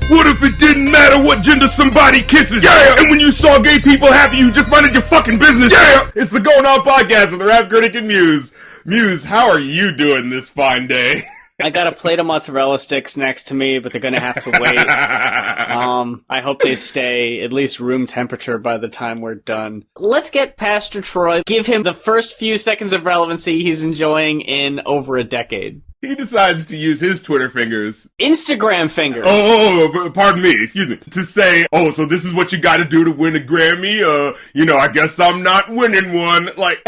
What if it didn't matter what gender somebody kisses? Yeah! And when you saw gay people happy, you just minded your fucking business? Yeah! It's the Going On podcast with the Rap Critic and Muse. Muse, how are you doing this fine day? I got a plate of mozzarella sticks next to me, but they're gonna have to wait. I hope they stay at least room temperature by the time we're done. Let's get Pastor Troy. Give him the first few seconds of relevancy he's enjoying in over a decade. He decides to use his Twitter fingers. Instagram fingers. Oh, pardon me, excuse me. To say, oh, so this is what you gotta do to win a Grammy? I guess I'm not winning one. Like,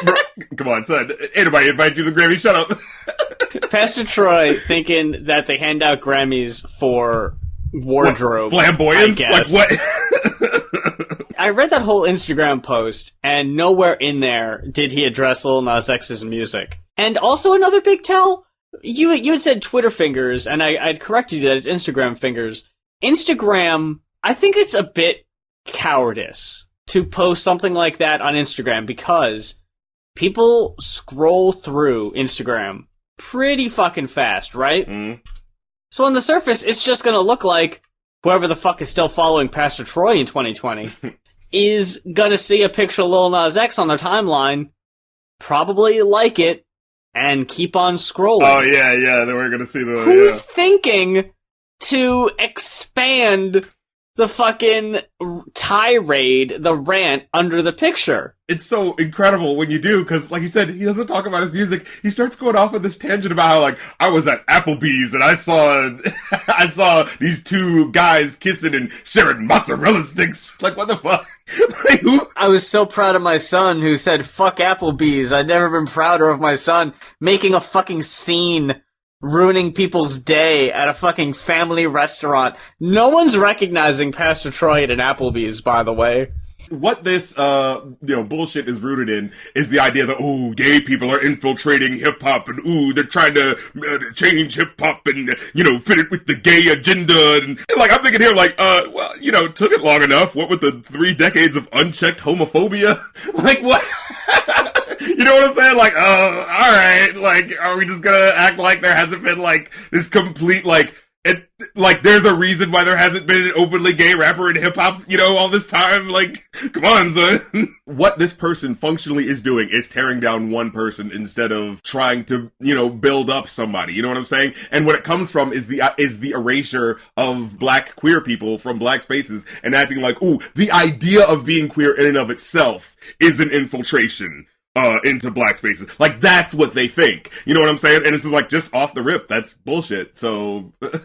bro, come on, son. Anybody invite you to the Grammy? Shut up. Pastor Troy thinking that they hand out Grammys for wardrobe. What, flamboyance? I guess. Like what? I read that whole Instagram post, and nowhere in there did he address Lil Nas X's music. And also another big tell, you had said Twitter fingers, and I'd corrected you that it's Instagram fingers. Instagram, I think it's a bit cowardice to post something like that on Instagram, because people scroll through Instagram pretty fucking fast, right? Mm. So on the surface, it's just gonna look like whoever the fuck is still following Pastor Troy in 2020 is gonna see a picture of Lil Nas X on their timeline, probably like it, and keep on scrolling. Oh, yeah, then we're gonna see the... Who's thinking to expand the fucking tirade, the rant, under the picture? It's so incredible when you do, because, like you said, he doesn't talk about his music. He starts going off on this tangent about how, like, I was at Applebee's and I saw these two guys kissing and sharing mozzarella sticks. Like, what the fuck? Like, who? I was so proud of my son who said, fuck Applebee's. I'd never been prouder of my son making a fucking scene, ruining people's day at a fucking family restaurant. No one's recognizing Pastor Troy at an Applebee's, by the way. What this, bullshit is rooted in is the idea that, oh, gay people are infiltrating hip-hop and, ooh, they're trying to change hip-hop and, fit it with the gay agenda. And, like, I'm thinking here, like, took it long enough. What with the 3 decades of unchecked homophobia? Like, what? You know what I'm saying? Like, alright, like, are we just gonna act like there hasn't been, like, this complete, there's a reason why there hasn't been an openly gay rapper in hip-hop, all this time? Like, come on, son. What this person functionally is doing is tearing down one person instead of trying to, build up somebody. You know what I'm saying? And what it comes from is the erasure of black queer people from black spaces and acting like, ooh, the idea of being queer in and of itself is an infiltration into black spaces. Like, that's what they think. You know what I'm saying? And this is like, just off the rip, that's bullshit. So, that's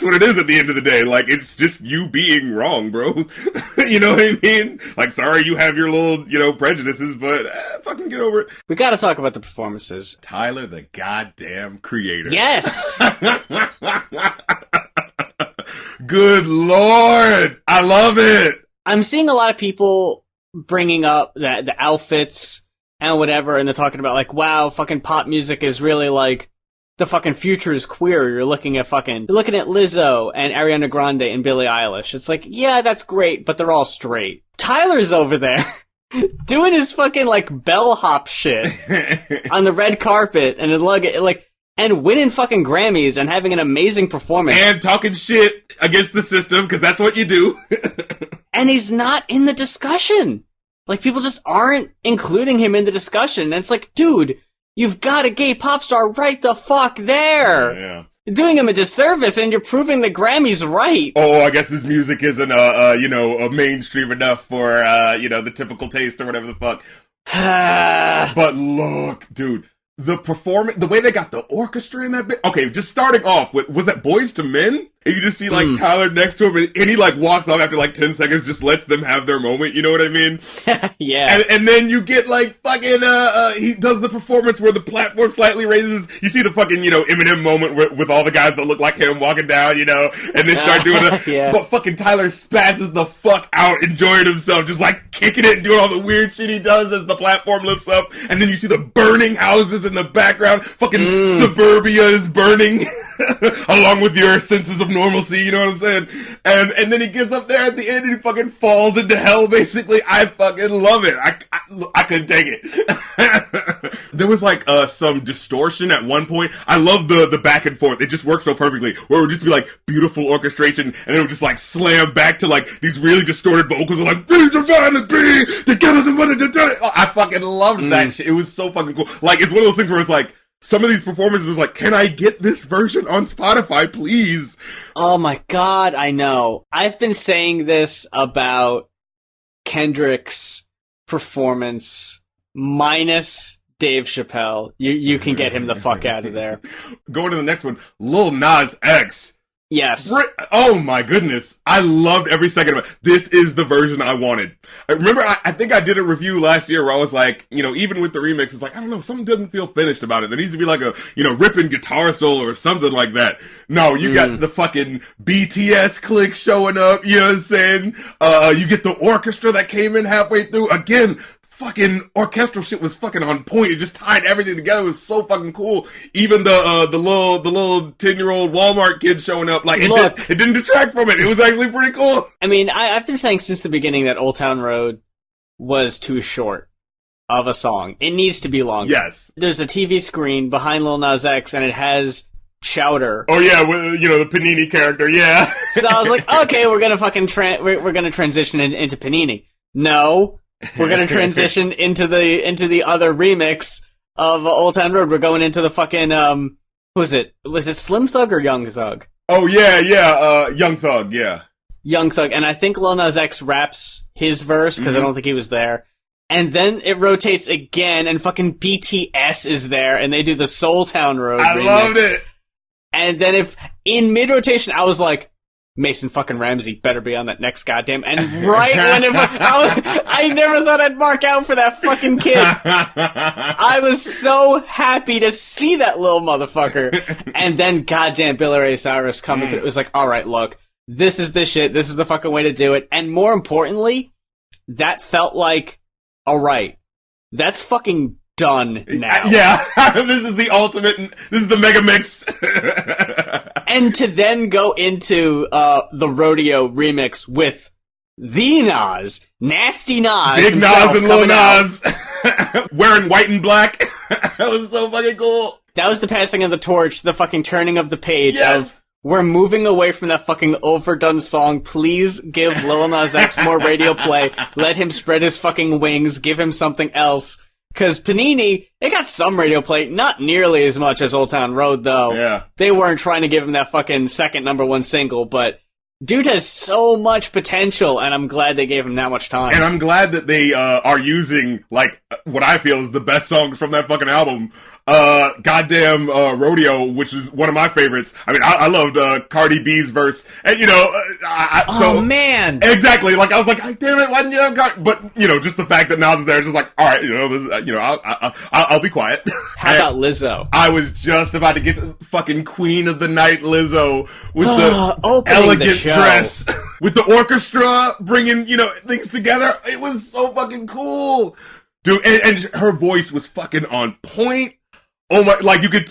what it is at the end of the day. Like, it's just you being wrong, bro. You know what I mean? Like, sorry you have your little, prejudices, but fucking get over it. We gotta talk about the performances. Tyler, the goddamn creator. Yes! Good Lord! I love it! I'm seeing a lot of people bringing up the outfits and whatever, and they're talking about, like, wow, fucking pop music is really, like, the fucking future is queer. You're looking at Lizzo and Ariana Grande and Billie Eilish. It's like, yeah, that's great, but they're all straight. Tyler's over there doing his fucking, like, bellhop shit on the red carpet and and winning fucking Grammys and having an amazing performance. And talking shit against the system, because that's what you do. And he's not in the discussion. Like, people just aren't including him in the discussion. And it's like, dude, you've got a gay pop star right the fuck there. Yeah. You're doing him a disservice, and you're proving the Grammy's right. Oh, I guess his music isn't, mainstream enough for, the typical taste or whatever the fuck. But look, dude. The way they got the orchestra in that bit. Okay, just starting off with, was that Boys to Men? And you just see, like, Tyler next to him, and he, like, walks off after, like, 10 seconds, just lets them have their moment, you know what I mean? Yeah. And then you get, like, fucking, he does the performance where the platform slightly raises. You see the fucking, Eminem moment with all the guys that look like him walking down, and they start doing it. Yeah. But fucking Tyler spazzes the fuck out, enjoying himself, just, like, kicking it and doing all the weird shit he does as the platform lifts up. And then you see the burning houses in the background. Fucking suburbia is burning. Along with your senses of normalcy, you know what I'm saying? And then he gets up there at the end and he fucking falls into hell, basically. I fucking love it. I couldn't take it. There was like some distortion at one point. I love the back and forth. It just works so perfectly. Where it would just be like beautiful orchestration, and it would just like slam back to like these really distorted vocals, like "Be divine and be together the money to do it." I fucking loved that shit. It was so fucking cool. Like it's one of those things where it's like some of these performances was like, can I get this version on Spotify, please? Oh my god, I know. I've been saying this about Kendrick's performance minus Dave Chappelle. You can get him the fuck out of there. Going to the next one, Lil Nas X. Yes. Oh my goodness. I loved every second of it. This is the version I wanted. I remember, I think I did a review last year where I was like, you know, even with the remix, it's like, I don't know, something doesn't feel finished about it. There needs to be like a, you know, ripping guitar solo or something like that. No, you got the fucking BTS click showing up, you know what I'm saying? You get the orchestra that came in halfway through. Again, fucking orchestral shit was fucking on point. It just tied everything together. It was so fucking cool. Even the little 10-year-old Walmart kid showing up, like it didn't detract from it. It was actually pretty cool. I mean, I've been saying since the beginning that Old Town Road was too short of a song. It needs to be longer. Yes. There's a TV screen behind Lil Nas X, and it has Chowder. Oh yeah, you know, the Panini character. Yeah. So I was like, okay, we're gonna fucking we're gonna transition into Panini. No. We're gonna transition into the other remix of Old Town Road. We're going into the fucking who was it? Was it Slim Thug or Young Thug? Oh yeah, Young Thug, yeah. Young Thug, and I think Lil Nas X raps his verse because I don't think he was there. And then it rotates again, and fucking BTS is there, and they do the Soul Town Road. I remix. Loved it. And then if in mid rotation, I was like, Mason fucking Ramsey better be on that next goddamn. And right when I never thought I'd mark out for that fucking kid. I was so happy to see that little motherfucker. And then goddamn Billy Ray Cyrus coming through. It was like, all right, look, this is the shit. This is the fucking way to do it. And more importantly, that felt like, all right, that's fucking done now. Yeah, this is the ultimate. This is the mega mix. And to then go into the rodeo remix with the Nas, Nasty Nas, Big Nas and Lil Nas, wearing white and black. That was so fucking cool. That was the passing of the torch, the fucking turning of the page yes. of we're moving away from that fucking overdone song. Please give Lil Nas X more radio play. Let him spread his fucking wings. Give him something else. Cause Panini, it got some radio play, not nearly as much as Old Town Road, though. Yeah. They weren't trying to give him that fucking second #1 single, but dude has so much potential, and I'm glad they gave him that much time. And I'm glad that they are using, like, what I feel is the best songs from that fucking album. Goddamn Rodeo, which is one of my favorites. I mean, I loved Cardi B's verse, and you know, oh man, exactly. Like I was like, damn it, why didn't you have Cardi? But you know, just the fact that Nas is there, it's just like, all right, you know, this, you know, I'll be quiet. How about Lizzo? I was just about to get to fucking Queen of the Night Lizzo with the elegant the dress, with the orchestra bringing, you know, things together. It was so fucking cool, dude. And her voice was fucking on point. Oh my, like you could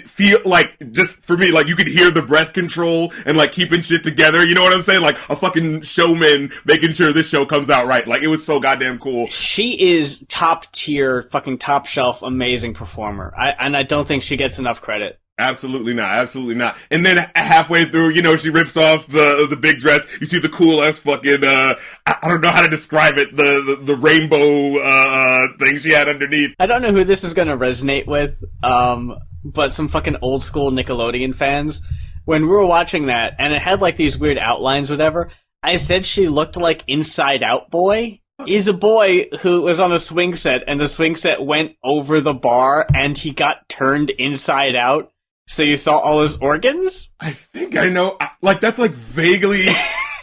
feel, like, just for me, like you could hear the breath control and like keeping shit together. You know what I'm saying? Like a fucking showman making sure this show comes out right. Like it was so goddamn cool. She is top tier, fucking top shelf, amazing performer. I don't think she gets enough credit. Absolutely not. Absolutely not. And then halfway through, you know, she rips off the big dress. You see the cool ass fucking, I don't know how to describe it. The rainbow, thing she had underneath. I don't know who this is gonna resonate with, but some fucking old school Nickelodeon fans. When we were watching that, and it had like these weird outlines, whatever, I said she looked like Inside Out Boy. He's a boy who was on a swing set, and the swing set went over the bar, and he got turned inside out. So you saw all his organs? I think I know. Like, that's like vaguely...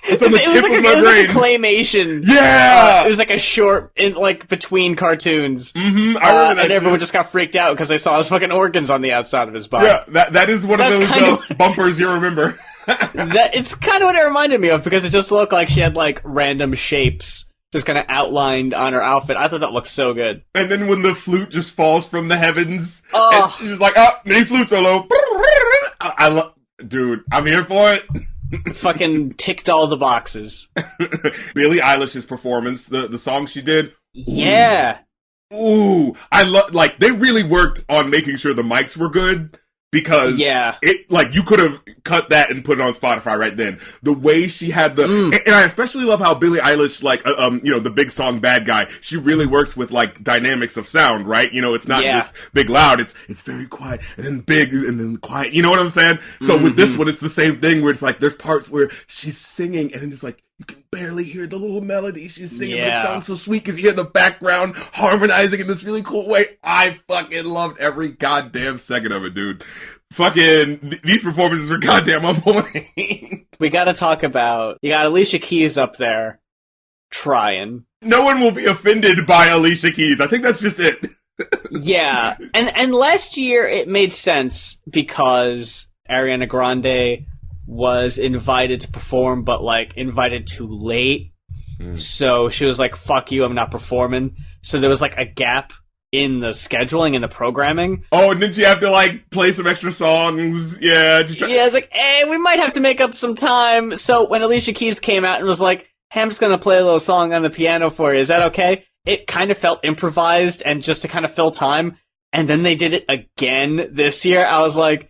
It's on the tip of my brain. It was like a claymation. Yeah! It was like a short, in like, between cartoons. Mm-hmm, I remember that and everyone too. just got freaked out because they saw his fucking organs on the outside of his body. Yeah, that is one of those bumpers you remember. It's kind of what it reminded me of, because it just looked like she had, like, random shapes just kind of outlined on her outfit. I thought that looked so good. And then when the flute just falls from the heavens, oh, and she's just like, mini flute solo. Dude, I'm here for it. Fucking ticked all the boxes. Billie Eilish's performance, the song she did. Yeah. Ooh, I love, like, they really worked on making sure the mics were good. Because it, like, you could have cut that and put it on Spotify right then. The way she had and I especially love how Billie Eilish, like, the big song Bad Guy, she really works with, like, dynamics of sound, right? You know, it's not just big loud, it's very quiet, and then big, and then quiet, you know what I'm saying? So with this one, it's the same thing where it's like, there's parts where she's singing, and then it's like, you can barely hear the little melody she's singing, but it sounds so sweet because you hear the background harmonizing in this really cool way. I fucking loved every goddamn second of it, dude. Fucking, these performances are goddamn on point. We gotta talk about, you got Alicia Keys up there, trying. No one will be offended by Alicia Keys. I think that's just it. Yeah, and last year it made sense because Ariana Grande was invited to perform, but, like, invited too late. So she was like, fuck you, I'm not performing. So there was, like, a gap in the scheduling and the programming. Oh, and didn't you have to, like, play some extra songs? Yeah. Yeah, it's like, hey, we might have to make up some time. So when Alicia Keys came out and was like, hey, I'm just gonna play a little song on the piano for you, is that okay? It kind of felt improvised and just to kind of fill time. And then they did it again this year. I was like,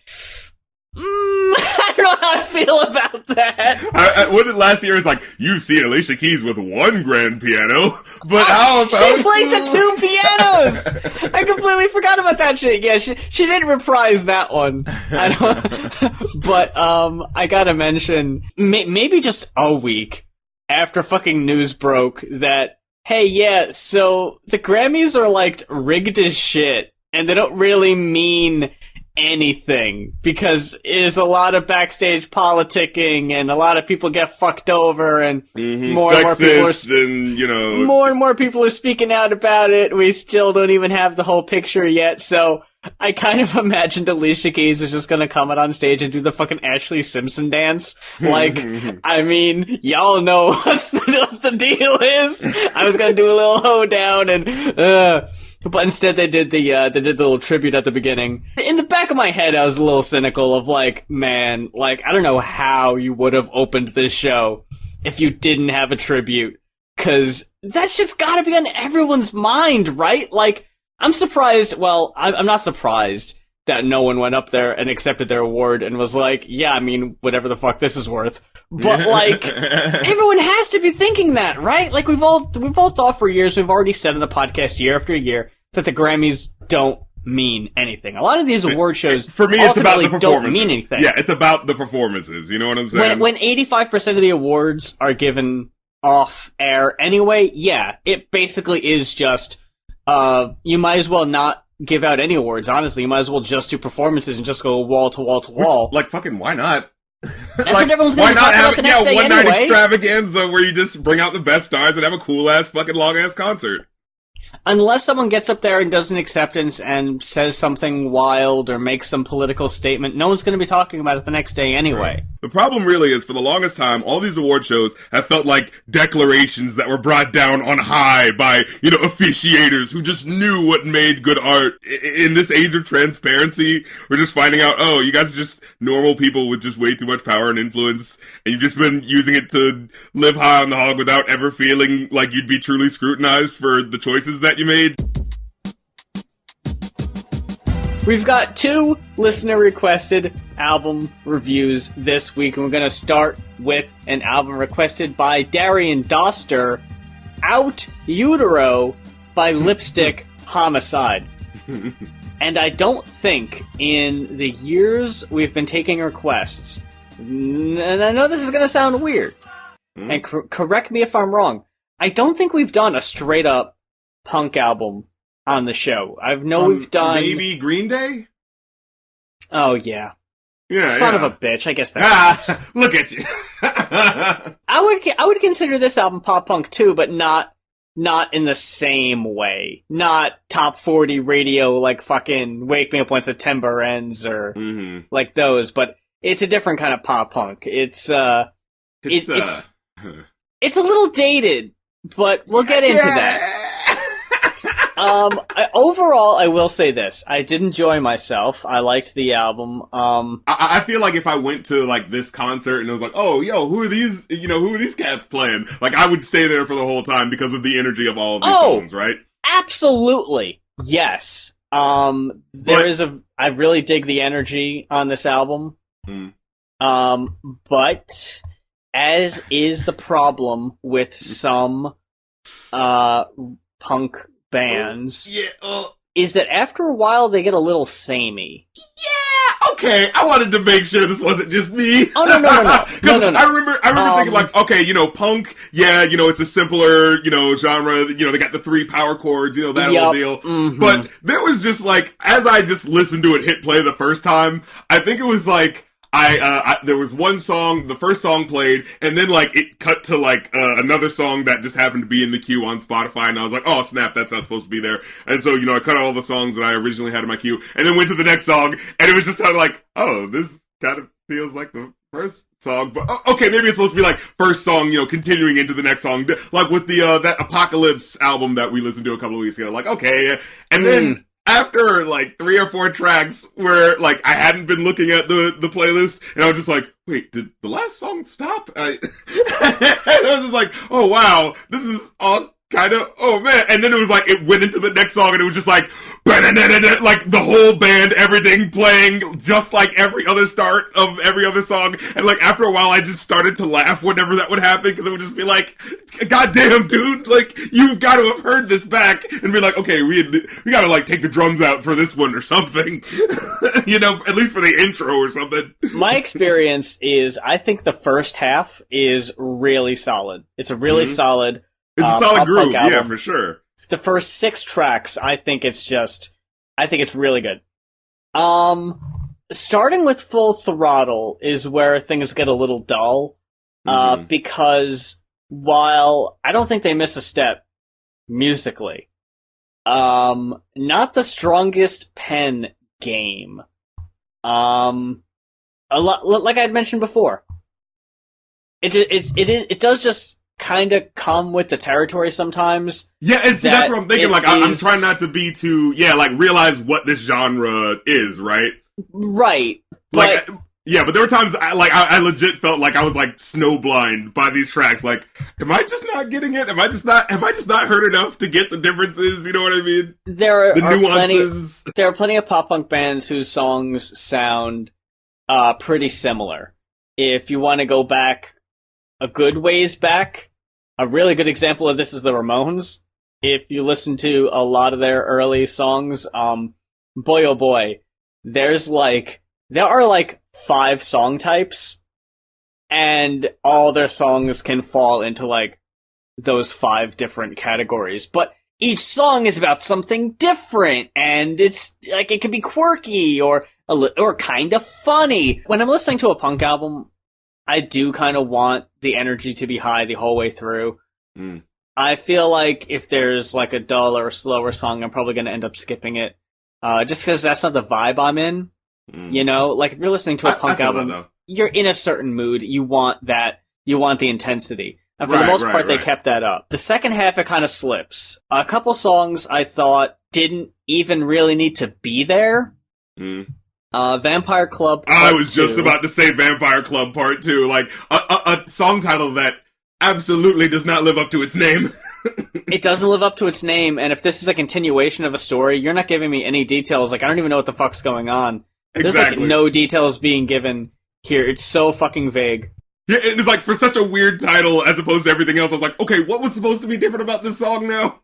I don't know how I feel about that. What did last year? It's like, you've seen Alicia Keys with one grand piano, but how about she played the two pianos? I completely forgot about that shit. Yeah, she did reprise that one. But I gotta mention, maybe just a week after fucking news broke that, hey, yeah, so the Grammys are, like, rigged as shit, and they don't really mean anything because there's a lot of backstage politicking and a lot of people get fucked over and more and more people are speaking out about it. We still don't even have the whole picture yet, so I kind of imagined Alicia Keys was just gonna come out on stage and do the fucking Ashley Simpson dance. Like, I mean, y'all know what the deal is. I was gonna do a little hoedown and but instead they did the little tribute at the beginning. In the back of my head, I was a little cynical of like, man, like, I don't know how you would have opened this show if you didn't have a tribute. 'Cause that shit's gotta be on everyone's mind, right? Like, I'm surprised, well, I'm not surprised that no one went up there and accepted their award and was like, yeah, I mean, whatever the fuck this is worth. But, like, everyone has to be thinking that, right? Like, we've all thought for years, we've already said in the podcast year after year, that the Grammys don't mean anything. A lot of these award shows for me, it's about the performances. Don't mean anything. Yeah, it's about the performances, you know what I'm saying? When 85% of the awards are given off air anyway, yeah, it basically is just, you might as well not give out any awards, honestly. You might as well just do performances and just go wall to wall to wall. Like, fucking, why not? That's like, what everyone's going to talk about the next day anyway. One night extravaganza where you just bring out the best stars and have a cool-ass, fucking long-ass concert. Unless someone gets up there and does an acceptance and says something wild or makes some political statement, no one's going to be talking about it the next day anyway. Right. The problem really is, for the longest time, all these award shows have felt like declarations that were brought down on high by, officiators who just knew what made good art. In this age of transparency, we're just finding out, oh, you guys are just normal people with just way too much power and influence, and you've just been using it to live high on the hog without ever feeling like you'd be truly scrutinized for the choices that you made. We've got 2 listener-requested album reviews this week, and we're going to start with an album requested by Darian Doster, Utero by Lipstick Homicide. And I don't think in the years we've been taking requests, and I know this is going to sound weird, and correct me if I'm wrong, I don't think we've done a straight-up punk album on the show. We've done maybe Green Day. Oh yeah, of a bitch. I guess that. Look at you. I would consider this album pop punk too, but not in the same way. Not top 40 radio like fucking Wake Me Up When September Ends or like those. But it's a different kind of pop punk. It's a little dated, but we'll get into that. Overall, I will say this. I did enjoy myself. I liked the album. I feel like if I went to, like, this concert and it was like, oh, yo, who are these cats playing? Like, I would stay there for the whole time because of the energy of all of these songs, right? Absolutely. Yes. I really dig the energy on this album. But as is the problem with some punk bands, is that after a while they get a little samey. Yeah, okay. I wanted to make sure this wasn't just me. Oh no. I remember thinking like, okay, punk, it's a simpler, genre. They got the 3 power chords, that whole deal. Mm-hmm. But there was just like, as I just listened to it hit play the first time, I think it was like, there was one song, the first song played, and then like it cut to like another song that just happened to be in the queue on Spotify, and I was like, oh snap, that's not supposed to be there. And so, I cut out all the songs that I originally had in my queue, and then went to the next song, and it was just kind of like, oh, this kind of feels like the first song, but okay, maybe it's supposed to be like first song, continuing into the next song, like with the that Apocalypse album that we listened to a couple of weeks ago. Like, okay, and then after like 3 or 4 tracks where like I hadn't been looking at the playlist, and I was just like, wait, did the last song stop? I was just like, oh wow, this is all kind of, oh man. And then it was like, it went into the next song, and it was just like, like the whole band, everything playing just like every other start of every other song. And like after a while, I just started to laugh whenever that would happen, because it would just be like, God damn, dude, like you've got to have heard this back and be like, okay, we gotta like take the drums out for this one or something, at least for the intro or something. My experience is, I think the first half is really solid. It's a really solid. It's a solid groove, yeah, for sure. The first 6 tracks, I think it's really good. Starting with Full Throttle is where things get a little dull, because while I don't think they miss a step musically, not the strongest pen game. A lot, like I'd mentioned before, it does just kind of come with the territory sometimes. Yeah, and see, that's what I'm thinking. Like, I'm trying not to be too, realize what this genre is, right? Right. Like, but there were times I legit felt like I was like snowblind by these tracks. Like, am I just not getting it? Have I just not heard enough to get the differences? You know what I mean? There are nuances. There are plenty of pop punk bands whose songs sound pretty similar. If you want to go back a good ways back, a really good example of this is the Ramones. If you listen to a lot of their early songs, boy oh boy, there are 5 song types, and all their songs can fall into like those 5 different categories. But each song is about something different, and it's like it can be quirky or kind of funny. When I'm listening to a punk album, I do kind of want the energy to be high the whole way through. I feel like if there's like a dull or slower song, I'm probably going to end up skipping it, just because that's not the vibe I'm in. Like if you're listening to a punk album, you're in a certain mood. You want that. You want the intensity. And for the most part, they kept that up. The second half, it kind of slips. A couple songs I thought didn't even really need to be there. Vampire Club Part I was 2. just about to say Vampire Club Part 2. Like, a song title that absolutely does not live up to its name. It doesn't live up to its name, and if this is a continuation of a story, you're not giving me any details. Like, I don't even know what the fuck's going on. There's, like, no details being given here. It's so fucking vague. Yeah, and it's like, for such a weird title as opposed to everything else, I was like, okay, what was supposed to be different about this song now?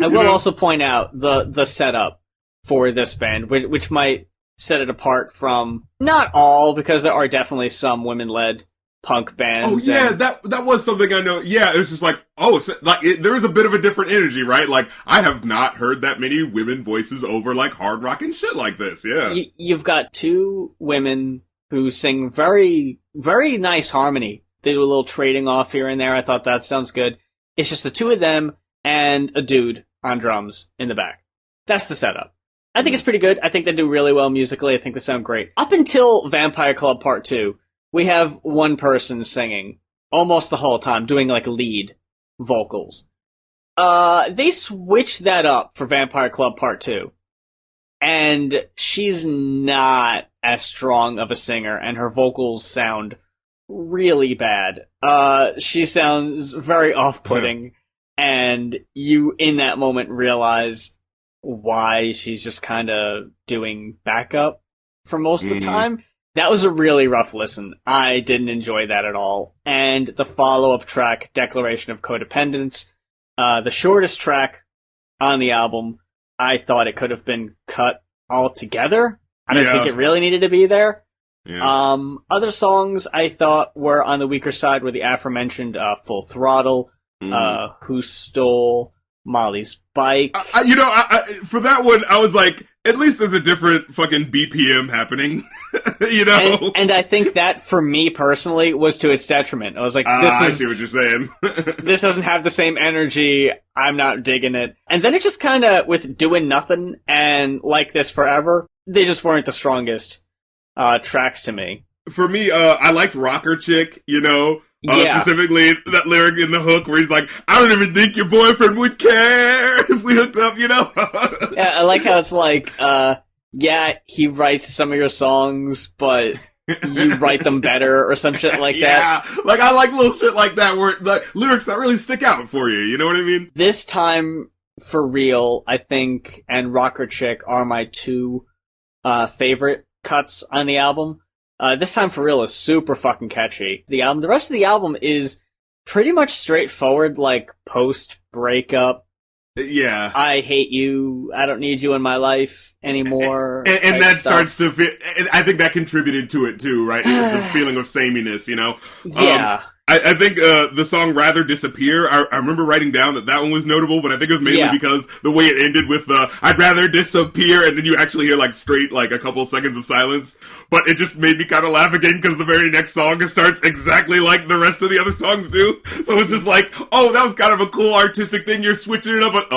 I will also point out the setup for this band, which might set it apart from, not all, because there are definitely some women-led punk bands. Oh yeah, that was something I know. Yeah, it was just like, there is a bit of a different energy, right? Like, I have not heard that many women voices over like hard rock and shit like this. Yeah, you've got 2 women who sing very, very nice harmony. They do a little trading off here and there. I thought that sounds good. It's just the 2 of them and a dude on drums in the back. That's the setup. I think it's pretty good. I think they do really well musically. I think they sound great. Up until Vampire Club Part 2, we have one person singing almost the whole time, doing like lead vocals. They switched that up for Vampire Club Part 2. And she's not as strong of a singer, and her vocals sound really bad. She sounds very off-putting. and you in that moment realize why she's just kind of doing backup for most of the time. That was a really rough listen. I didn't enjoy that at all. And the follow-up track, Declaration of Codependence, the shortest track on the album, I thought it could have been cut altogether. I don't think it really needed to be there. Yeah. Other songs I thought were on the weaker side were the aforementioned Full Throttle, Who Stole Molly's Bike. For that one, I was like, at least there's a different fucking BPM happening, you know? And I think that, for me personally, was to its detriment. I was like, I see what you're saying. This doesn't have the same energy, I'm not digging it. And then it just kind of, with Doing Nothing and Like This Forever, they just weren't the strongest tracks to me. For me, I liked Rocker Chick, you know? Specifically that lyric in the hook where he's like, I don't even think your boyfriend would care if we hooked up, you know? Yeah, I like how it's like, he writes some of your songs, but you write them better or some shit like that. Yeah, like I like little shit like that where like lyrics that really stick out for you know what I mean? This time, For Real, I think, and Rocker Chick are my two favorite cuts on the album. This time, For Real is super fucking catchy. The rest of the album is pretty much straightforward, like post-breakup. Yeah. I hate you. I don't need you in my life anymore. And that starts to fit. And I think that contributed to it too, right? The feeling of sameness, you know? Yeah. I think the song Rather Disappear, I remember writing down that one was notable, but I think it was mainly because the way it ended with I'd rather disappear, and then you actually hear like straight, like a couple seconds of silence. But it just made me kind of laugh again because the very next song starts exactly like the rest of the other songs do. So it's just like, oh, that was kind of a cool artistic thing. You're switching it up, but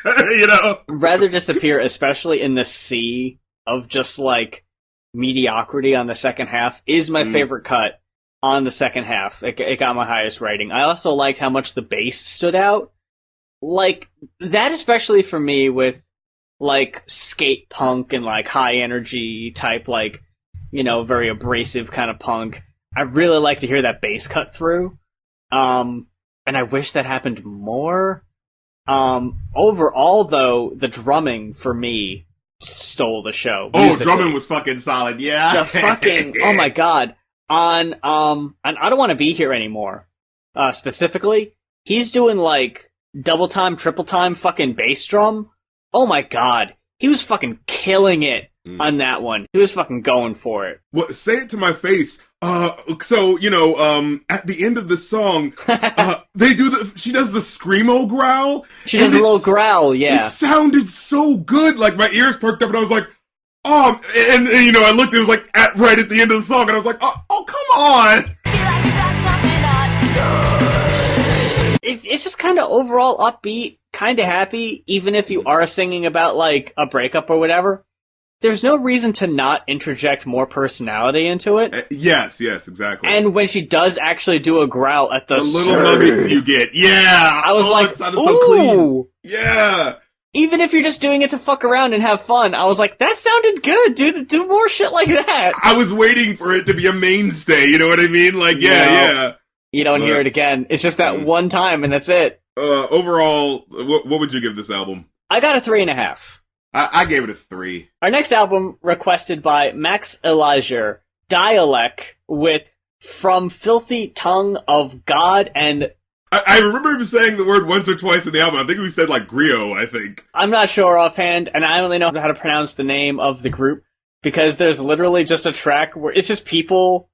you know? Rather Disappear, especially in the sea of just like mediocrity on the second half, is my favorite cut. On the second half, it got my highest rating. I also liked how much the bass stood out. Like, that especially for me with, like, skate punk and, like, high energy type, like, you know, very abrasive kind of punk. I really like to hear that bass cut through. And I wish that happened more. Overall, though, the drumming, for me, stole the show. Musically. Drumming was fucking solid, yeah. The fucking, oh my god. On I Don't Want to Be Here Anymore, specifically, he's doing, like, double time, triple time fucking bass drum. Oh my god. He was fucking killing it on that one. He was fucking going for it. Well, say it to my face. So, you know, at the end of the song, she does the screamo growl. She does a little growl, yeah. It sounded so good. Like, my ears perked up and I was like, and you know, I looked, it was like right at the end of the song, and I was like, oh come on! It's just kind of overall upbeat, kind of happy, even if you are singing about, like, a breakup or whatever. There's no reason to not interject more personality into it. Yes, exactly. And when she does actually do a growl at the little nuggets you get, yeah! I was like, it sounded so clean. Yeah! Even if you're just doing it to fuck around and have fun, I was like, that sounded good, dude. Do more shit like that. I was waiting for it to be a mainstay, you know what I mean? Like, yeah. You don't hear it again. It's just that one time, and that's it. Overall, what would you give this album? I got a 3.5. I gave it a 3. Our next album, requested by Max Elijah, Dälek, with From Filthy Tongue of God and... I remember him saying the word once or twice in the album. I think we said, like, griot, I think. I'm not sure offhand, and I only know how to pronounce the name of the group, because there's literally just a track where it's just people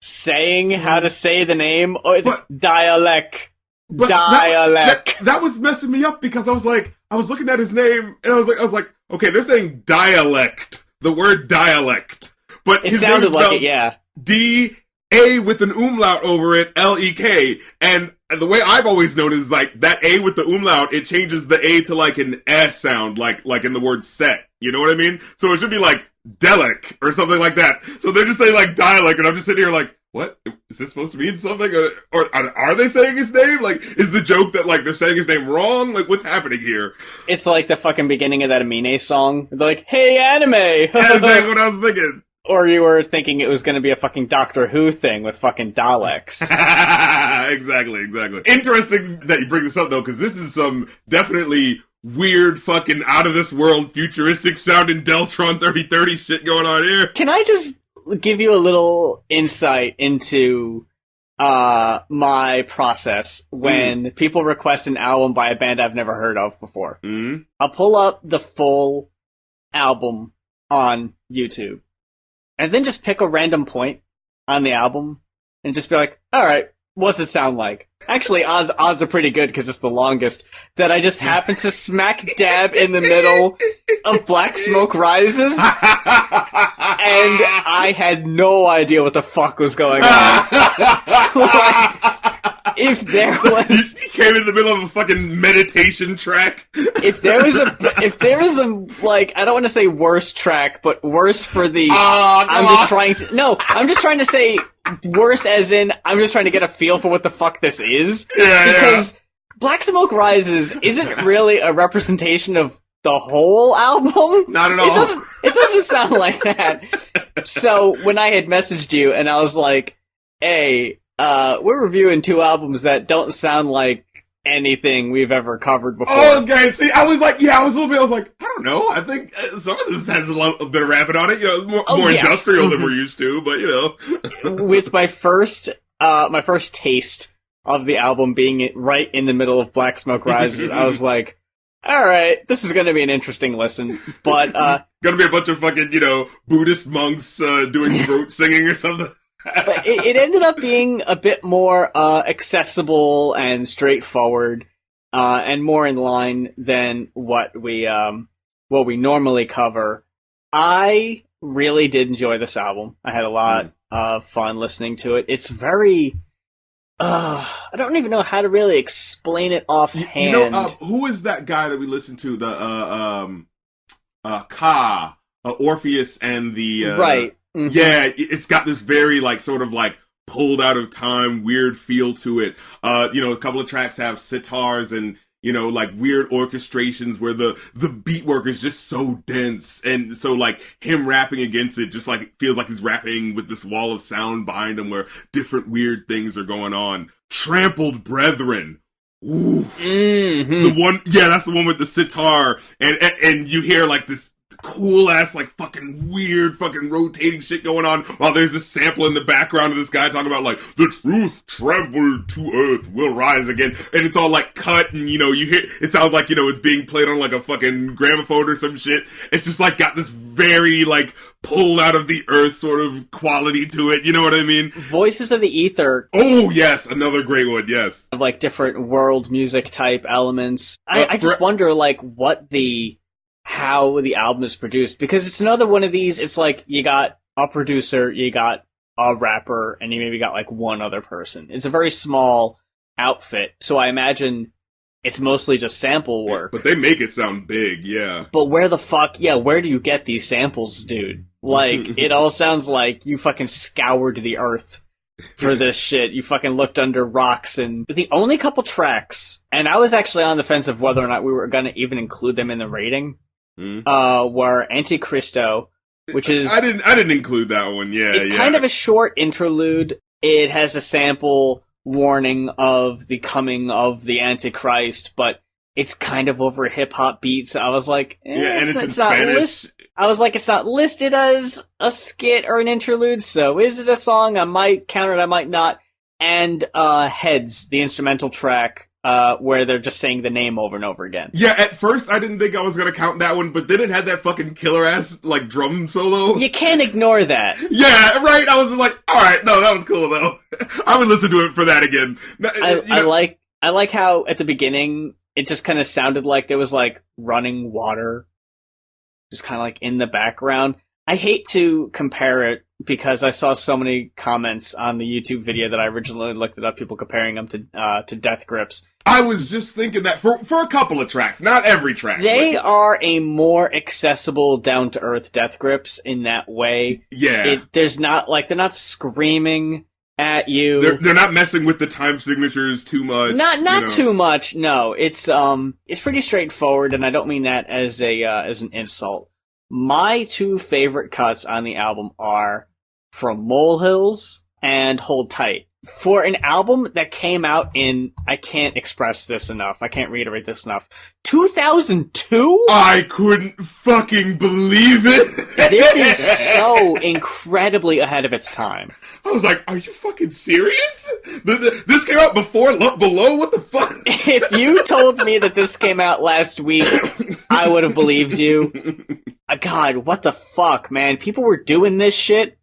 saying how to say the name. Oh, it's Dälek. Dälek. That was messing me up, because I was looking at his name, and I was like, okay, they're saying dialect. The word dialect. But it sounded like it, yeah. D-A with an umlaut over it, L-E-K, and the way I've always known is, like, that A with the umlaut, it changes the A to, like, an S sound, like in the word set. You know what I mean? So it should be, like, Dälek, or something like that. So they're just saying, like, dialect, and I'm just sitting here like, what? Is this supposed to mean something? Or are they saying his name? Like, is the joke that, like, they're saying his name wrong? Like, what's happening here? It's like the fucking beginning of that Amine song. They're like, hey, anime! That's exactly what I was thinking. Or you were thinking it was going to be a fucking Doctor Who thing with fucking Daleks. Exactly. Interesting that you bring this up, though, because this is some definitely weird fucking out-of-this-world futuristic sounding Deltron 3030 shit going on here. Can I just give you a little insight into my process when people request an album by a band I've never heard of before? I'll pull up the full album on YouTube and then just pick a random point on the album and just be like, alright, what's it sound like? Actually, odds are pretty good because it's the longest, that I just happen to smack dab in the middle of Black Smoke Rises, and I had no idea what the fuck was going on. Like, if there was... He came in the middle of a fucking meditation track. If there was a, like, I don't want to say worse track, but worse for the... I'm just trying to say... worse as in, I'm just trying to get a feel for what the fuck this is. Because Black Smoke Rises isn't really a representation of the whole album. Not at all. It doesn't sound like that. So, when I had messaged you and I was like, hey, we're reviewing 2 albums that don't sound like anything we've ever covered before. Oh, okay. See, I was like, I was like, I don't know. I think some of this has a bit of rapping on it. You know, it's more industrial than we're used to, but you know. With my first taste of the album being right in the middle of Black Smoke Rises, I was like, alright, this is gonna be an interesting listen, but, gonna be a bunch of fucking, you know, Buddhist monks, doing throat singing or something. But it ended up being a bit more accessible and straightforward, and more in line than what we normally cover. I really did enjoy this album. I had a lot of fun listening to it. It's very... I don't even know how to really explain it offhand. You know, who is that guy that we listened to? The Orpheus and the... Right. Mm-hmm. Yeah, it's got this very, like, sort of, like, pulled out of time, weird feel to it. You know, a couple of tracks have sitars and, you know, like, weird orchestrations where the beat work is just so dense. And so, like, him rapping against it just, like, feels like he's rapping with this wall of sound behind him where different weird things are going on. Trampled Brethren. Ooh. Mm-hmm. The one, that's the one with the sitar. And you hear, like, this cool ass, like, fucking weird fucking rotating shit going on while there's this sample in the background of this guy talking about, like, the truth trampled to earth will rise again, and it's all, like, cut, and, you know, you hear, it sounds like, you know, it's being played on, like, a fucking gramophone or some shit. It's just, like, got this very, like, pulled out of the earth sort of quality to it, you know what I mean? Voices of the Ether. Oh, yes, another great one, yes. Of, like, different world music type elements. I just wonder, like, how the album is produced, because it's another one of these, it's like, you got a producer, you got a rapper, and you maybe got, like, one other person. It's a very small outfit, so I imagine it's mostly just sample work. But they make it sound big, yeah. But where do you get these samples, dude? Like, it all sounds like you fucking scoured the earth for this shit. You fucking looked under rocks, and the only couple tracks, and I was actually on the fence of whether or not we were gonna even include them in the rating, were Anticristo, which is... I didn't include that one, yeah. It's kind of a short interlude. It has a sample warning of the coming of the Antichrist, but it's kind of over hip-hop beats. I was like, and it's in Spanish. I was like, it's not listed as a skit or an interlude, so is it a song? I might count it, I might not. And Heads, the instrumental track, where they're just saying the name over and over again. Yeah, at first I didn't think I was gonna count that one, but then it had that fucking killer-ass, like, drum solo. You can't ignore that. Yeah, right, I was like, alright, no, that was cool, though. I would listen to it for that again. I like how, at the beginning, it just kind of sounded like there was, like, running water, just kind of, like, in the background. I hate to compare it, because I saw so many comments on the YouTube video that I originally looked it up, people comparing them to Death Grips. I was just thinking that for a couple of tracks, not every track. They are a more accessible, down-to-earth Death Grips in that way. Yeah. They're not screaming at you. They're not messing with the time signatures too much. Not too much, no. It's pretty straightforward, and I don't mean that as an insult. My two favorite cuts on the album are From Molehills and Hold Tight. For an album that came out in, I can't express this enough, I can't reiterate this enough, 2002? I couldn't fucking believe it. This is so incredibly ahead of its time. I was like, are you fucking serious? This came out before Love Below? What the fuck? If you told me that this came out last week, I would have believed you. God, what the fuck, man? People were doing this shit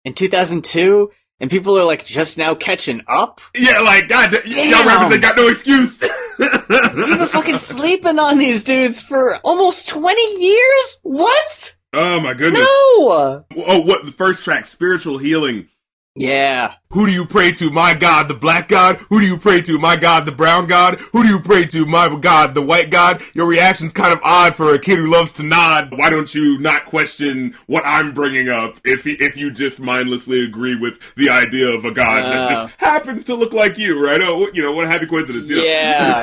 in 2002, and people are like just now catching up? Yeah, like, God, Damn. y'all rappers ain't got no excuse. You've been fucking sleeping on these dudes for almost 20 years? What? Oh my goodness. No! Oh, what, the first track, Spiritual Healing. Yeah. Who do you pray to, my God, the black God? Who do you pray to, my God, the brown God? Who do you pray to, my God, the white God? Your reaction's kind of odd for a kid who loves to nod. Why don't you not question what I'm bringing up if you just mindlessly agree with the idea of a God that just happens to look like you, right? Oh, you know, what a happy coincidence. Yeah.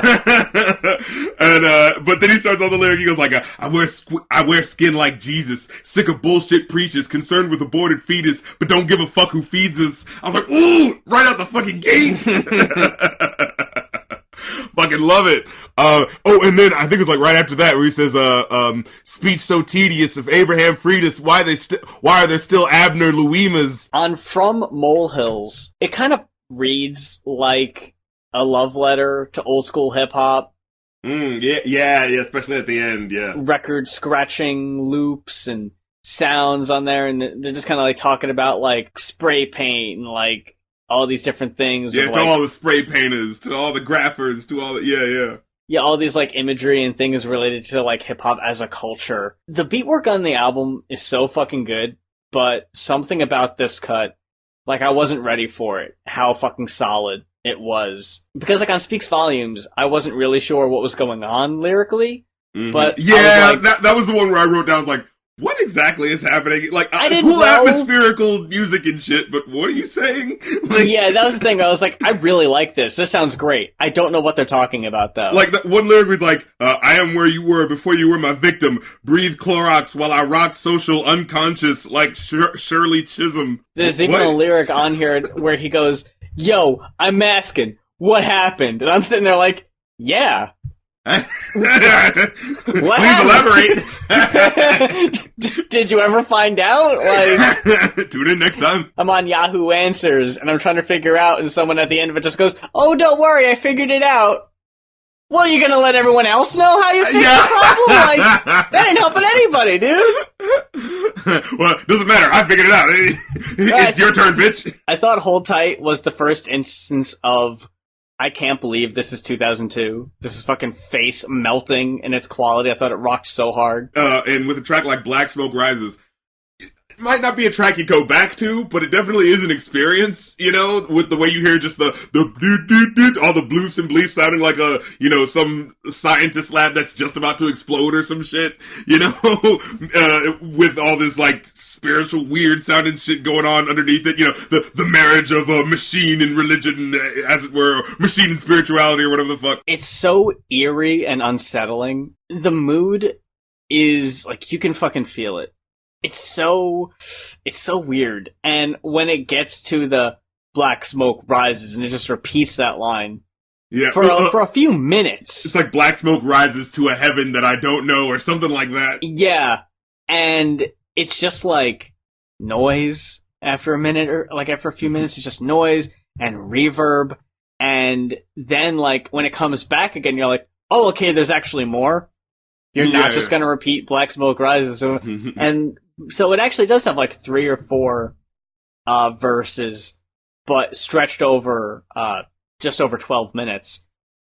And, but then he starts on the lyric, he goes like, I wear skin like Jesus, sick of bullshit preachers, concerned with aborted fetus, but don't give a fuck who feeds us. I was like, ooh, right out the fucking gate. Fucking love it. Oh, and then I think it's like right after that where he says, speech so tedious, if Abraham freed us, why are there still Abner Luimas? On From Molehills, it kind of reads like a love letter to old school hip hop. Yeah, especially at the end, yeah. Record scratching loops and sounds on there, and they're just kind of like talking about like spray paint and like all these different things. Yeah, to all the spray painters, to all the graphers, to all the, yeah, all these like imagery and things related to like hip hop as a culture. The beatwork on the album is so fucking good, but something about this cut, like I wasn't ready for it. How fucking solid it was, because like on Speaks Volumes, I wasn't really sure what was going on lyrically, but yeah, that was the one where I wrote down, I was like, what exactly is happening? Like, I didn't cool know. Atmospherical music and shit, but what are you saying? Like, yeah, that was the thing. I was like, I really like this. This sounds great. I don't know what they're talking about, though. Like, that one lyric was like, I am where you were before you were my victim. Breathe Clorox while I rock social unconscious like Shirley Chisholm. There's even a lyric on here where he goes, yo, I'm masking. What happened? And I'm sitting there like, yeah. What Please elaborate. Did you ever find out? Like, tune in next time. I'm on Yahoo Answers and I'm trying to figure out, and someone at the end of it just goes, "Oh, don't worry, I figured it out." Well, you gonna let everyone else know how you fixed the problem? Like, that ain't helping anybody, dude. Well, doesn't matter. I figured it out. It's your turn, bitch. I thought Hold Tight was the first instance of, I can't believe this is 2002. This is fucking face melting in its quality. I thought it rocked so hard. And with a track like Black Smoke Rises, it might not be a track you go back to, but it definitely is an experience, you know, with the way you hear just the all the bloofs and bleeps sounding like a, you know, some scientist lab that's just about to explode or some shit, you know, with all this like spiritual weird sounding shit going on underneath it, you know, the marriage of a machine and religion, as it were, or machine and spirituality or whatever the fuck. It's so eerie and unsettling. The mood is like, you can fucking feel it. It's so weird. And when it gets to the Black Smoke Rises and it just repeats that line for a few minutes. It's like Black Smoke rises to a heaven that I don't know or something like that. Yeah. And it's just like noise after a minute, or like after a few minutes, it's just noise and reverb. And then like when it comes back again, you're like, oh, okay, there's actually more. You're not just going to repeat Black Smoke Rises. And so it actually does have like 3 or 4 verses, but stretched over just over 12 minutes.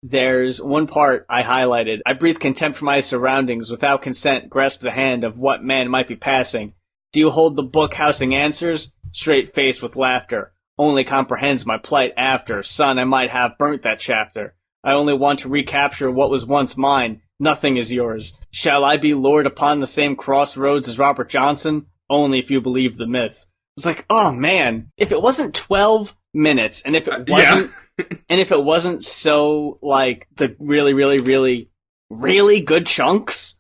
There's one part I highlighted. I breathe contempt for my surroundings. Without consent, grasp the hand of what man might be passing. Do you hold the book housing answers? Straight faced with laughter. Only comprehends my plight after. Son, I might have burnt that chapter. I only want to recapture what was once mine. Nothing is yours. Shall I be Lord upon the same crossroads as Robert Johnson? Only if you believe the myth. It's like, oh man, if it wasn't 12 minutes, and if it wasn't, and if it wasn't so, like, the really, really, really, really good chunks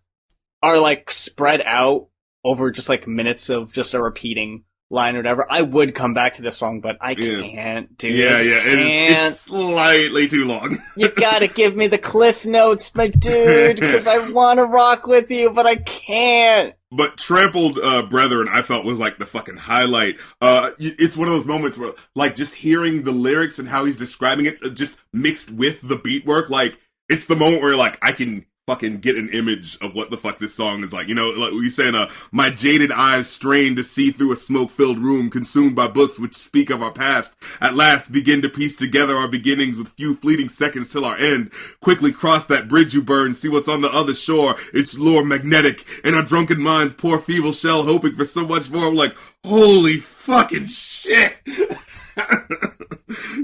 are, like, spread out over just like minutes of just a repeating line or whatever, I would come back to this song, but I can't, dude. It's slightly too long. You gotta give me the cliff notes, my dude, because I want to rock with you, but I can't. But Trampled Brethren, I felt was like the fucking highlight. It's one of those moments where, like, just hearing the lyrics and how he's describing it, just mixed with the beat work, like, it's the moment where, like, I can fucking get an image of what the fuck this song is like. You know, like we saying, my jaded eyes strain to see through a smoke-filled room, consumed by books which speak of our past. At last, begin to piece together our beginnings with few fleeting seconds till our end. Quickly cross that bridge you burn, see what's on the other shore. Its lure magnetic, and our drunken minds pour feeble shell, hoping for so much more. I'm like, holy fucking shit!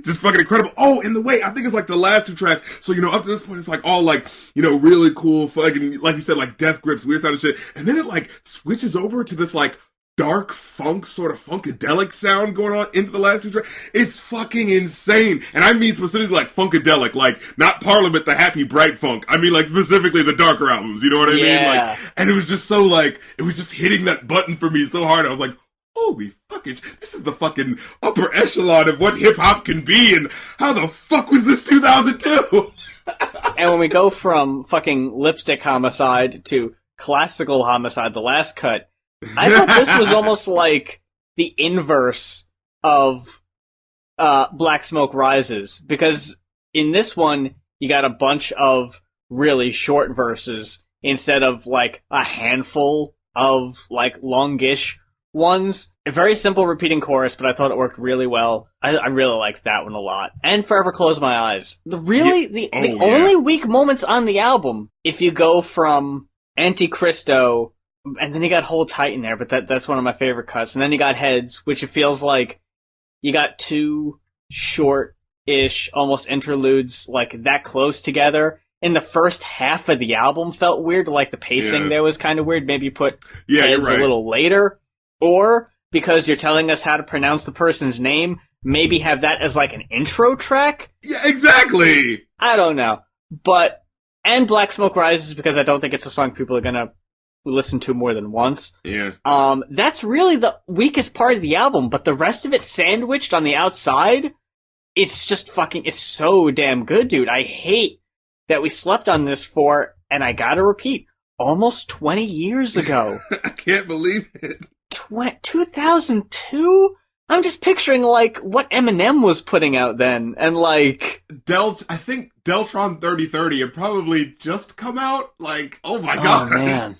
Just fucking incredible. Oh, and the way, I think it's like the last two tracks. So, you know, up to this point, it's like all like, you know, really cool fucking, like you said, like death grips, weird kind of shit. And then it like switches over to this like dark funk, sort of funkadelic sound going on into the last two tracks. It's fucking insane. And I mean specifically like funkadelic, like not Parliament, the happy bright funk. I mean like specifically the darker albums, you know what I mean? Like, and it was just so like, it was just hitting that button for me so hard. I was like, holy fucking, this is the fucking upper echelon of what hip-hop can be, and how the fuck was this 2002? And when we go from fucking Lipstick Homicide to classical Homicide, the last cut, I thought this was almost like the inverse of Black Smoke Rises, because in this one, you got a bunch of really short verses instead of like a handful of like longish ones. A very simple repeating chorus, but I thought it worked really well. I really liked that one a lot. And Forever Close My Eyes. The only weak moments on the album, if you go from Anticristo, and then you got Hold Tight in there, but that's one of my favorite cuts. And then you got Heads, which it feels like you got two short-ish, almost interludes, like that close together. And the first half of the album felt weird, like the pacing there was kind of weird. Maybe you put Heads a little later. Or, because you're telling us how to pronounce the person's name, maybe have that as like an intro track? Yeah, exactly! I don't know. But, and Black Smoke Rises, because I don't think it's a song people are gonna listen to more than once. Yeah. That's really the weakest part of the album, but the rest of it sandwiched on the outside, it's just fucking, it's so damn good, dude. I hate that we slept on this for, and I gotta repeat, almost 20 years ago. I can't believe it. 2002? I'm just picturing, like, what Eminem was putting out then, and, like... I think Deltron 3030 had probably just come out, like, oh my god. Oh, man.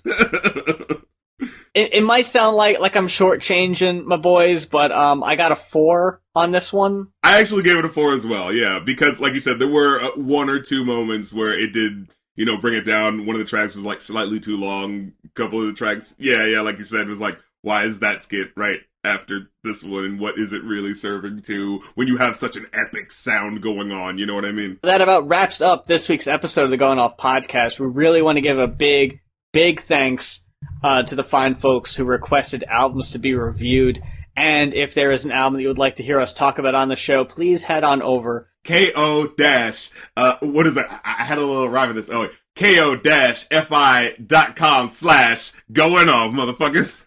It might sound like I'm shortchanging my boys, but I got a 4 on this one. I actually gave it a 4 as well, yeah, because, like you said, there were one or two moments where it did, you know, bring it down. One of the tracks was, like, slightly too long. A couple of the tracks, yeah, like you said, was like, why is that skit right after this one, and what is it really serving to when you have such an epic sound going on, you know what I mean? That about wraps up this week's episode of the Going Off podcast. We really want to give a big thanks to the fine folks who requested albums to be reviewed, and if there is an album that you would like to hear us talk about on the show, please head on over. what is it? I had a little rhyme with this. Oh, ko-fi.com/going off, motherfuckers.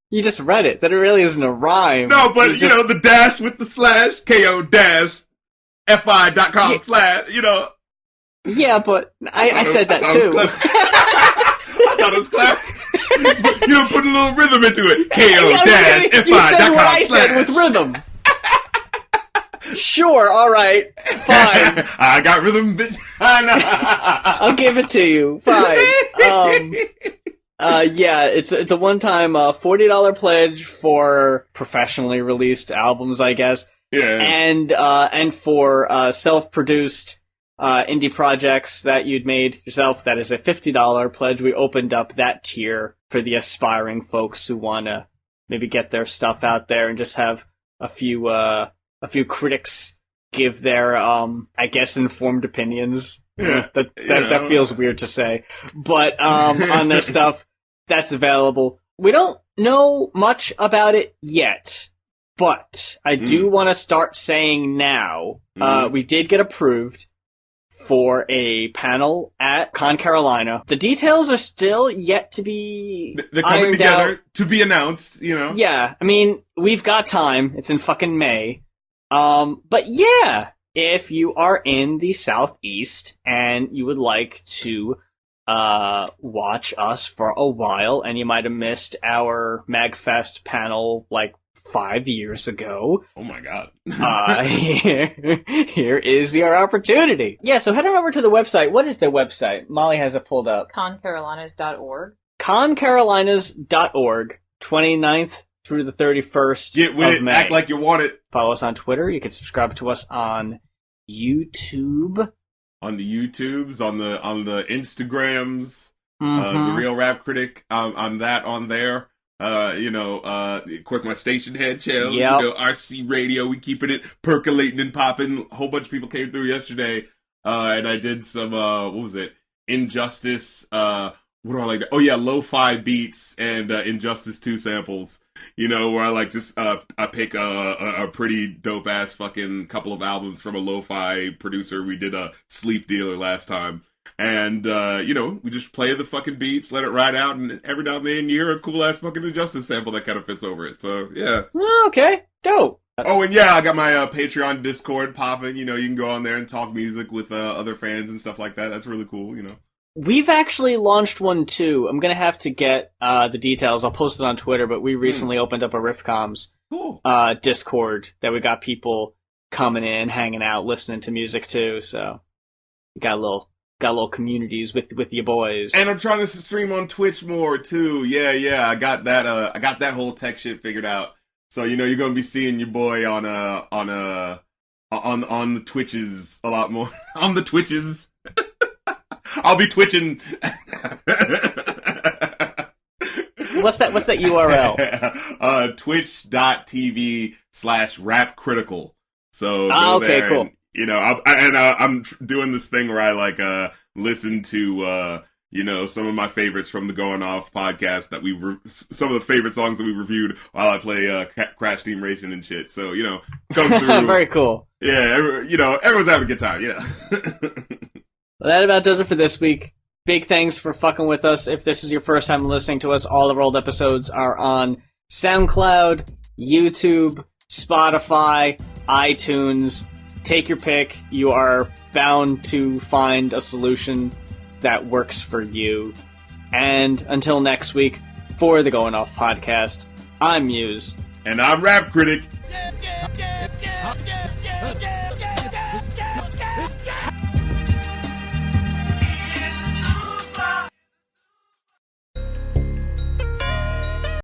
You just read it. That it really isn't a rhyme. No, but, you know, the dash with the slash, ko-fi.com/ you know. Yeah, but I said that too. I thought it was clever. You know, put a little rhythm into it. ko-fi.com/. You said what I said with rhythm. Sure, alright, fine. I got rhythm, bitch. I know. I'll give it to you. Fine. Yeah, it's a one-time $40 pledge for professionally released albums, I guess. Yeah. And for self-produced indie projects that you'd made yourself, that is a $50 pledge. We opened up that tier for the aspiring folks who want to maybe get their stuff out there and just have a few critics give their, I guess, informed opinions. Yeah. That feels weird to say. But, on their stuff, that's available. We don't know much about it yet, but I do want to start saying now, we did get approved for a panel at Con Carolina. The details are still yet to be They're coming ironed together out. to be announced, you know? Yeah, I mean, we've got time. It's in fucking May. But yeah, if you are in the Southeast and you would like to watch us for a while, and you might have missed our MagFest panel like 5 years ago. Oh my god. Here is your opportunity. Yeah, so head on over to the website. What is their website? Molly has it pulled up. Concarolinas.org. Concarolinas.org, 29th through the 31st Get with of it, May. act like you want it. Follow us on Twitter. You can subscribe to us on YouTube. On the YouTubes, on the Instagrams, Mm-hmm. the Real Rap Critic, I'm that on there. Of course, my station head channel, Yep. RC Radio, we keeping it percolating and popping. A whole bunch of people came through yesterday, and I did some, what was it? Injustice, what do I like? Oh yeah, lo-fi beats and Injustice 2 samples. Where I like just I pick a pretty dope ass fucking couple of albums from a lo-fi producer. We did a Sleep Dealer last time. And, we just play the fucking beats, let it ride out, and every now and then you hear a cool ass fucking Injustice sample that kind of fits over it. So, yeah. Okay, dope. Oh, and yeah, I got my Patreon Discord popping. You can go on there and talk music with other fans and stuff like that. That's really cool, We've actually launched one too. I'm gonna have to get the details. I'll post it on Twitter, but we recently opened up a Riffcoms Cool. Discord that we got people coming in, hanging out, listening to music too. So we got little communities with your boys. And I'm trying to stream on Twitch more too. Yeah. I got that whole tech shit figured out. So you're gonna be seeing your boy on the Twitches a lot more. On the Twitches. I'll be twitching. What's that URL? Twitch.tv/rapcritical. So go okay, there cool. And, I'm doing this thing where I listen to some of my favorites from the Going Off podcast that some of the favorite songs that we reviewed while I play Crash Team Racing and shit. So come through. Very cool. Yeah, everyone's having a good time. Yeah. Well, that about does it for this week. Big thanks for fucking with us. If this is your first time listening to us, all of our old episodes are on SoundCloud, YouTube, Spotify, iTunes. Take your pick. You are bound to find a solution that works for you. And until next week, for the Going Off podcast, I'm Muse. And I'm Rap Critic. Yeah.